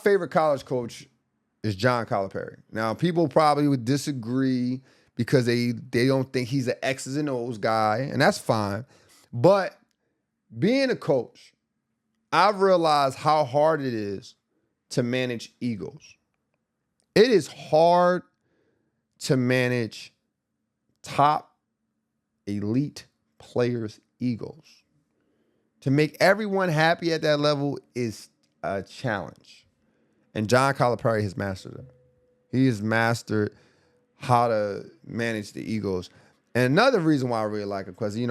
favorite college coach is John Calipari. Now, people probably would disagree because they don't think he's an X's and O's guy, and that's fine. But being a coach, I've realized how hard it is to manage egos. It is hard to manage top elite players' egos. To make everyone happy at that level is a challenge. And John Calipari has mastered it. He has mastered how to manage the egos. And another reason why I really like him, because he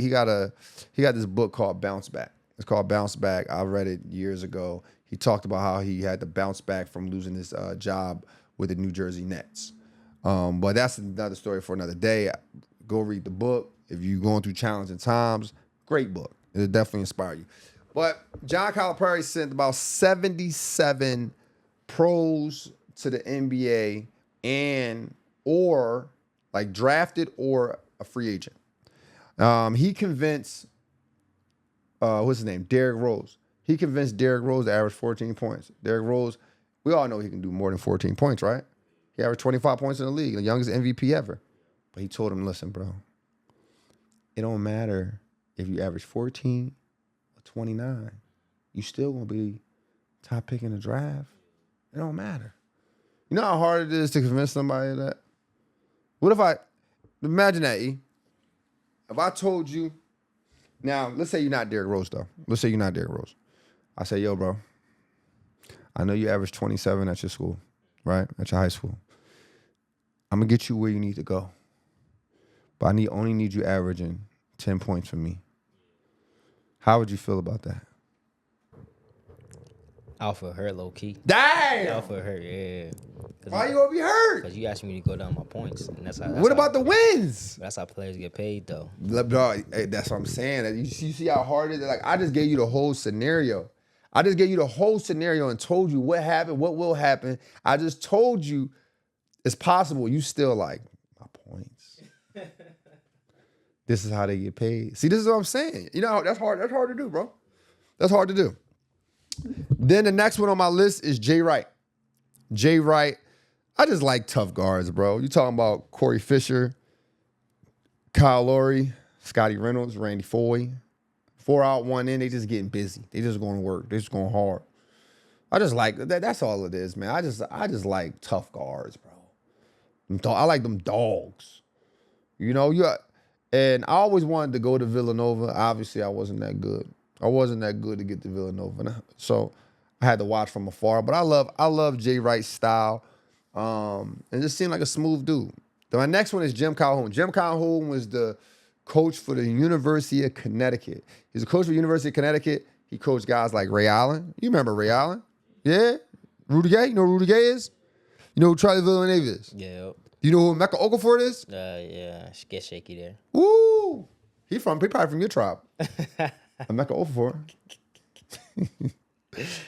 got this book called Bounce Back. It's called Bounce Back. I read it years ago. He talked about how he had to bounce back from losing his job with the New Jersey Nets. But that's another story for another day. Go read the book. If you're going through challenging times, great book. It'll definitely inspire you. But John Calipari sent about 77 pros to the NBA or like drafted or a free agent. He convinced, what's his name? Derrick Rose. He convinced Derrick Rose to average 14 points. Derrick Rose, we all know he can do more than 14 points, right? He averaged 25 points in the league, the youngest MVP ever. But he told him, listen, bro, it don't matter if you average 14 or 29. You still gonna be top pick in the draft. It don't matter. You know how hard it is to convince somebody of that? What if imagine that, E. If I told you, now, let's say you're not Derrick Rose, though. Let's say you're not Derrick Rose. I say, yo, bro, I know you average 27 at your school, right? At your high school. I'm going to get you where you need to go. But I only need you averaging 10 points for me. How would you feel about that? I'll feel hurt, low key. Damn! I'll feel hurt, yeah. Why you gonna be hurt? Because you asked me to go down my points. And that's what about the wins? That's how players get paid, though. Dog, that's what I'm saying. You see how hard it is? Like, I just gave you the whole scenario. I just gave you the whole scenario and told you what happened, what will happen. I just told you it's possible. You still like, my points. This is how they get paid. See, this is what I'm saying. You know, that's hard. That's hard to do, bro. That's hard to do. Then the next one on my list is Jay Wright. Jay Wright. I just like tough guards, bro. You talking about Corey Fisher, Kyle Lowry, Scotty Reynolds, Randy Foye. 4 out, 1 in. They just getting busy. They just going to work. They just going hard. I just like that. That's all it is, man. I just like tough guards, bro. I like them dogs. You know, and I always wanted to go to Villanova. Obviously, I wasn't that good. I wasn't that good to get to Villanova, so I had to watch from afar. But I love Jay Wright's style. It just seemed like a smooth dude. My next one is Jim Calhoun. Jim Calhoun was the coach for the University of Connecticut. He's a coach for the University of Connecticut. He coached guys like Ray Allen. You remember Ray Allen? Yeah? Rudy Gay? You know who Rudy Gay is? You know who Charlie Villanova is? Yeah. You know who Mecca Okafor is? Yeah. Get shaky there. Woo! He probably from your tribe. Mecca Okafor. You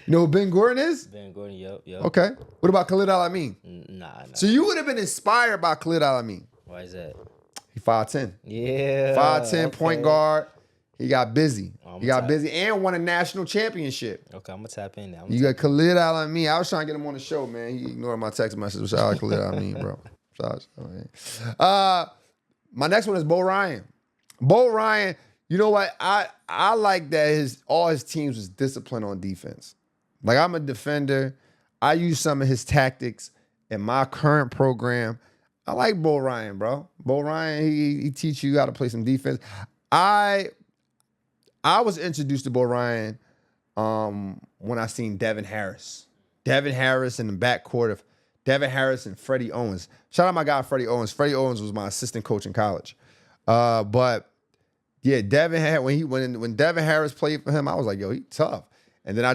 know who Ben Gordon is? Ben Gordon, yep. Okay. What about Khalid Al-Amin? Nah. So you would have been inspired by Khalid Al-Amin. Why is that? He 5'10". Yeah. 5'10", point guard. He got busy. Oh, and won a national championship. Okay, I'm going to tap in now. You got Khalid Al-Amin. I was trying to get him on the show, man. He ignored my text message. Shout out Khalid Al-Amin, bro. My next one is Bo Ryan. Bo Ryan, you know what? I like that all his teams was disciplined on defense. Like, I'm a defender. I use some of his tactics in my current program. I like Bo Ryan, bro. Bo Ryan, he teach you how to play some defense. I was introduced to Bo Ryan when I seen Devin Harris. Devin Harris in the backcourt of Devin Harris and Freddie Owens. Shout out my guy Freddie Owens. Freddie Owens was my assistant coach in college. But yeah, when Devin Harris played for him, I was like, yo, he tough. And then I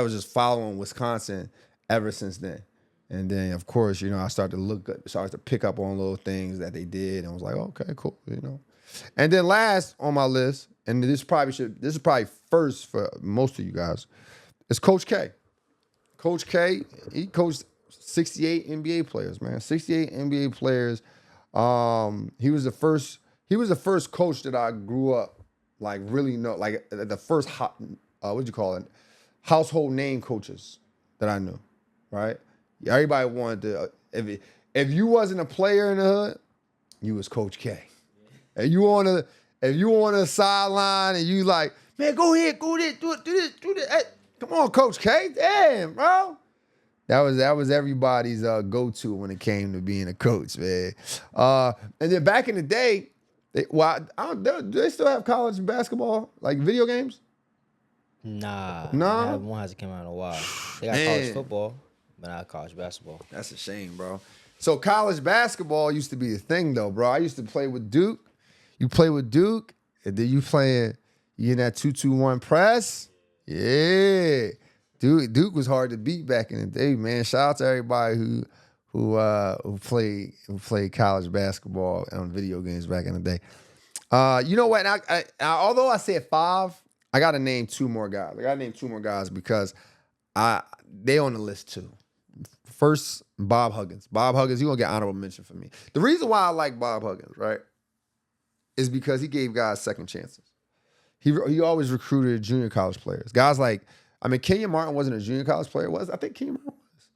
was just following Wisconsin ever since then. And then, of course, you know, I started to pick up on little things that they did, and I was like, okay, cool, you know. And then last on my list, and this is probably first for most of you guys, is Coach K. Coach K, he coached 68 NBA players, man. 68 NBA players. He was the first coach that I grew up really know, like the first household name coaches. that I knew, right? Everybody wanted to. If you wasn't a player in the hood, you was Coach K. If you on a sideline and you like, man, go ahead, go there, do this. Hey, come on, Coach K. Damn, bro. That was everybody's go-to when it came to being a coach, man. And then back in the day, do they still have college basketball, like video games? Nah. No? That one hasn't come out in a while. They got Man. college football, but not college basketball. That's a shame, bro. So college basketball used to be the thing, though, bro. I used to play with Duke. You play with Duke, and then you in that 2-2-1 press. Yeah. Duke was hard to beat back in the day, man. Shout out to everybody who played college basketball on video games back in the day. You know what? Although I said 5, I got to name 2 more guys. I got to name 2 more guys because they on the list too. First, Bob Huggins. Bob Huggins, he gonna get honorable mention for me. The reason why I like Bob Huggins, right, is because he gave guys second chances. He always recruited junior college players. Guys like, Kenyon Martin wasn't a junior college player, was? I think Kenyon Martin was.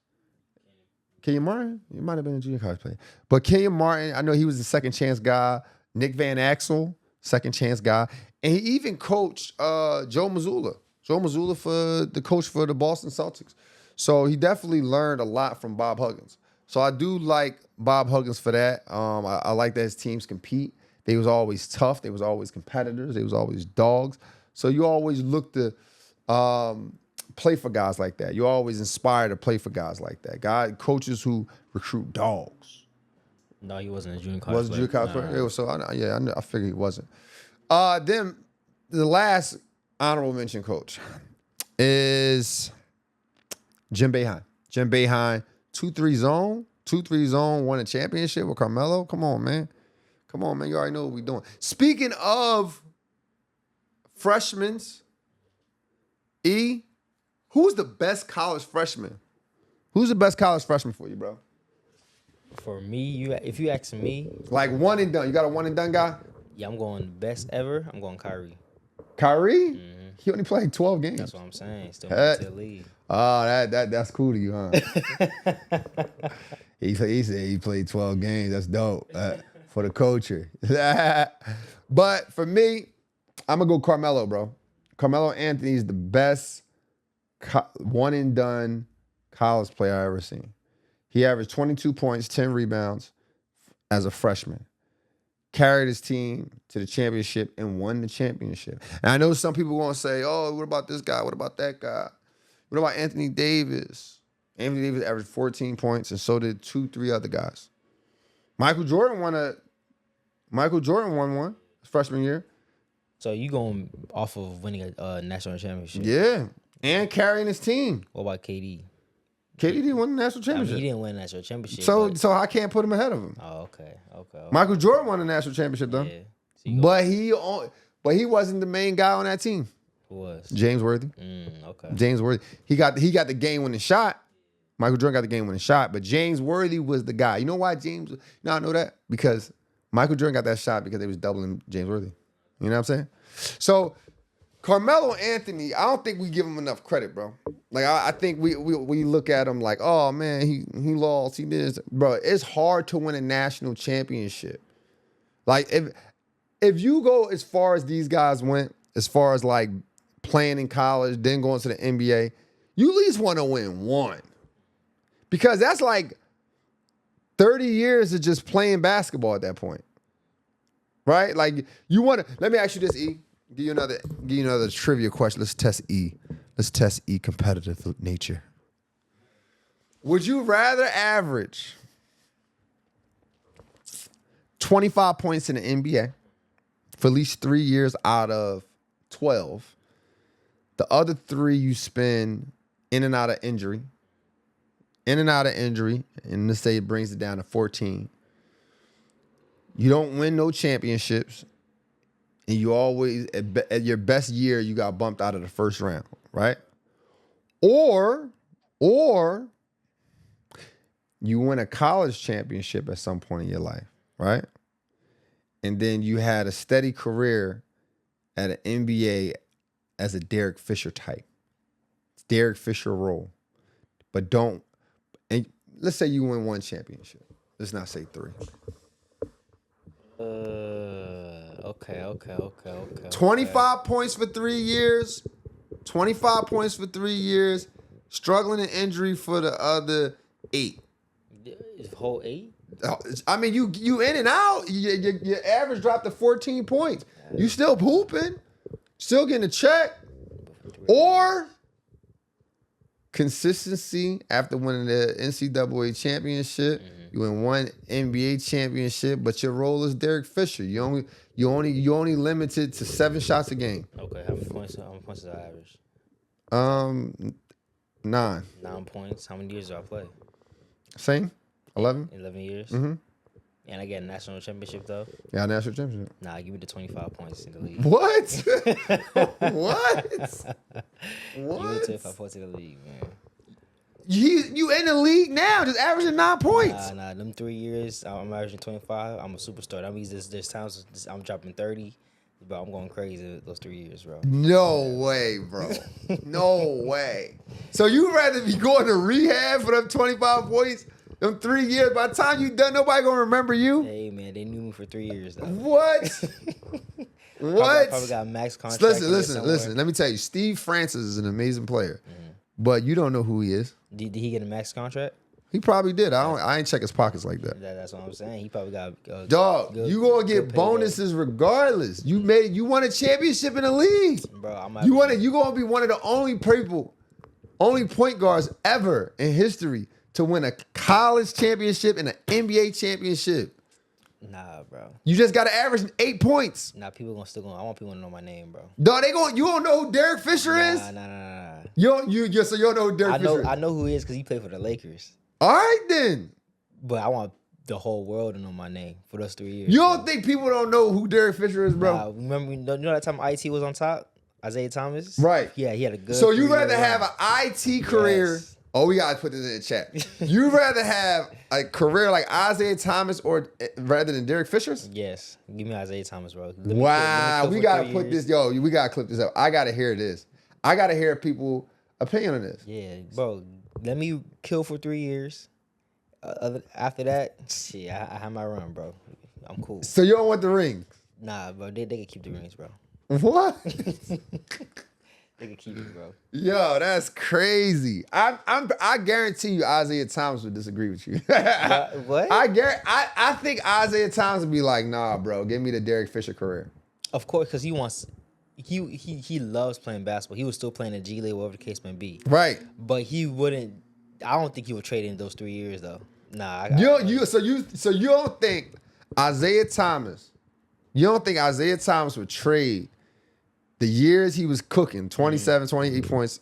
Kenyon Martin? He might have been a junior college player. But Kenyon Martin, I know he was the second chance guy. Nick Van Axel, second chance guy. And he even coached Joe Mazzulla. Joe Mazzulla for the coach for the Boston Celtics. So he definitely learned a lot from Bob Huggins. So I do like Bob Huggins for that. I like that his teams compete. They was always tough. They was always competitors. They was always dogs. So you always look to play for guys like that. You're always inspired to play for guys like that. Coaches who recruit dogs. No, he wasn't a junior college Wasn't a junior college player? Yeah, so I figured he wasn't. Then the last honorable mention coach is Jim Boeheim. Jim Boeheim, 2-3 zone, won a championship with Carmelo. Come on, man. You already know what we're doing. Speaking of freshmen, who's the best college freshman? Who's the best college freshman for you, bro? For me, if you ask me, like one and done. You got a one and done guy? Yeah, I'm going best ever. I'm going Kyrie. Kyrie? Mm-hmm. He only played 12 games. That's what I'm saying. Still moving to the league. Oh, that's cool to you, huh? He said he played 12 games. That's dope for the culture. But for me, I'm going to go Carmelo, bro. Carmelo Anthony is the best one and done college player I ever seen. He averaged 22 points, 10 rebounds as a freshman. Carried his team to the championship and won the championship. And I know some people want to say, oh, what about this guy? What about that guy? What about Anthony Davis? Anthony Davis averaged 14 points, and so did 2-3 other guys. Michael Jordan won one his freshman year. So you going off of winning a national championship? Yeah, and carrying his team. What about KD? KD didn't win the national championship. He didn't win a national championship. So I can't put him ahead of him. Oh, okay. Michael Jordan won the national championship though. Yeah. So but he wasn't the main guy on that team. Who was? James Worthy. Okay. James Worthy. He got the game winning shot. Michael Jordan got the game winning shot, but James Worthy was the guy. You know why James? You know I know that because Michael Jordan got that shot because they was doubling James Worthy. You know what I'm saying? So Carmelo Anthony, I don't think we give him enough credit, bro. Like I think we look at him like, oh man, he lost, he did this. Bro, it's hard to win a national championship. Like if you go as far as these guys went, as far as like playing in college, then going to the NBA, you at least want to win one. Because that's like 30 years of just playing basketball at that point. Right? Like you want to, let me ask you this, E. Give you another trivia question. Let's test E. Let's test E competitive nature. Would you rather average 25 points in the NBA for at least 3 years out of 12? The other 3 you spend in and out of injury. And let's say it brings it down to 14. You don't win no championships. And you always, at your best year, you got bumped out of the first round, right? Or you win a college championship at some point in your life, right? And then you had a steady career at an NBA as a Derek Fisher type. Derek Fisher role. but don't. And let's say you win 1 championship. Let's not say 3. Okay. 25 points for 3 years. 25 points for 3 years. Struggling in injury for the other 8. Whole 8? I mean, you in and out. Your average dropped to 14 points. You still pooping. Still getting a check. Or consistency after winning the NCAA championship. You win 1 NBA championship, but your role is Derek Fisher. You only limited to 7 shots a game. Okay, how many points is the average? 9. 9 points. How many years do I play? Same? 11? 11 years. Mm-hmm. And I get a national championship though. Yeah, national championship. Nah, give me the 25 points in the league. What? What? Give me 25 points in the league, man. You in the league now, just averaging 9 points. Nah. Them 3 years, I'm averaging 25. I'm a superstar. That means there's times I'm dropping 30. But I'm going crazy those 3 years, bro. No way, bro. No way. So you rather be going to rehab for them 25 points, them 3 years? By the time you done, nobody gonna remember you. Hey man, they knew me for 3 years though. What? What? Probably got a max contract. Listen. Let me tell you, Steve Francis is an amazing player, but you don't know who he is. Did he get a max contract? He probably did. I ain't check his pockets like that. That's what I'm saying. He probably got dog. good, you gonna good get bonuses regardless. You won a championship in the league, bro. You gonna be one of the only point guards ever in history to win a college championship and an NBA championship. Nah, bro. You just got to average 8 points. Nah, people I want people to know my name, bro. Dog, you don't know who Derek Fisher is? Nah. You don't know who Derek Fisher is? I know who he is because he played for the Lakers. All right, then. But I want the whole world to know my name for those 3 years. You don't think people don't know who Derek Fisher is, bro? Nah, remember, you know that time IT was on top? Isaiah Thomas? Right. Yeah, he had a good. So you rather have an IT career? Yes. Oh, we gotta put this in the chat. You rather have a career like Isaiah Thomas or rather than Derek Fisher's? Yes. Give me Isaiah Thomas, bro. Wow, we gotta put this. Yo, we gotta clip this up. I gotta hear this. I gotta hear people's opinion on this. Yeah, bro. Let me kill for 3 years. After that, shit, I have my run, bro. I'm cool. So you don't want the rings? Nah, bro. They can keep the rings, bro. What? They can keep it, bro. Yo, that's crazy. I guarantee you Isaiah Thomas would disagree with you. What? I think Isaiah Thomas would be like, nah, bro, give me the Derek Fisher career. Of course, because he loves playing basketball. He was still playing in G League, whatever the case may be. Right. But he wouldn't. I don't think he would trade in those 3 years though. Nah. So you don't think Isaiah Thomas? You don't think Isaiah Thomas would trade the years he was cooking, 27, 28 points,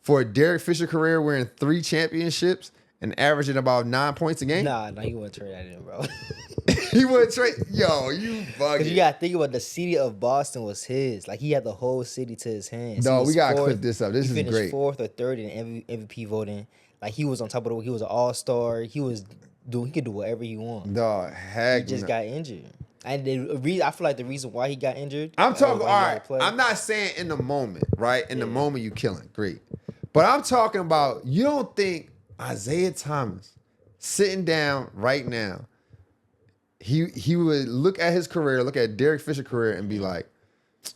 for a Derek Fisher career wearing 3 championships and averaging about 9 points a game? Nah, he wouldn't trade that in, bro. He wouldn't trade. Yo, you bugging. You gotta think about the city of Boston was his. Like he had the whole city to his hands. No, we gotta clip this up. This is great. He finished 4th or 3rd in MVP voting. Like he was on top of the. He was an all-star. He could do whatever he wanted. Dog, heck. He just got injured. And I feel like the reason why he got injured. I'm talking. All right. I'm not saying in the moment, right? In the moment you killing, great. But I'm talking about. You don't think Isaiah Thomas sitting down right now, he would look at his career, look at Derek Fisher's career, and be like,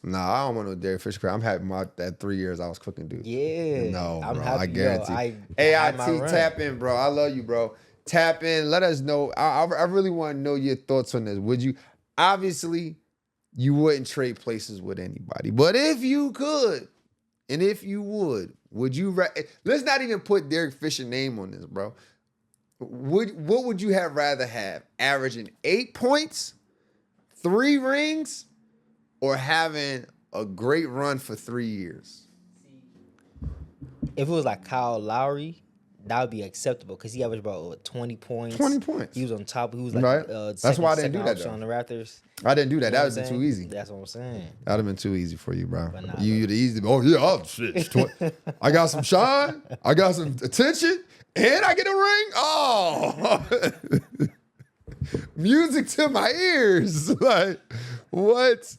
nah, I don't want no Derek Fisher career. I'm happy about that 3 years I was cooking, dude. Yeah. No, I'm bro. happy, I guarantee. AIT, tap in, bro. I love you, bro. Tap in. Let us know. I really want to know your thoughts on this. Would you? Obviously, you wouldn't trade places with anybody. But if you could, and if you would you? Let's not even put Derek Fisher's name on this, bro. What would you have rather have? Averaging 8 points, 3 rings, or having a great run for 3 years? If it was like Kyle Lowry, that would be acceptable because he averaged about 20 points. 20 points. He was on top. He was like right. That's why I didn't do that though. On the Raptors. I didn't do that. That would have been too easy. That's what I'm saying. That would have been too easy for you, bro. Nah, you the easy. Oh yeah, oh shit. I got some shine. I got some attention, and I get a ring. Oh, music to my ears. Like what?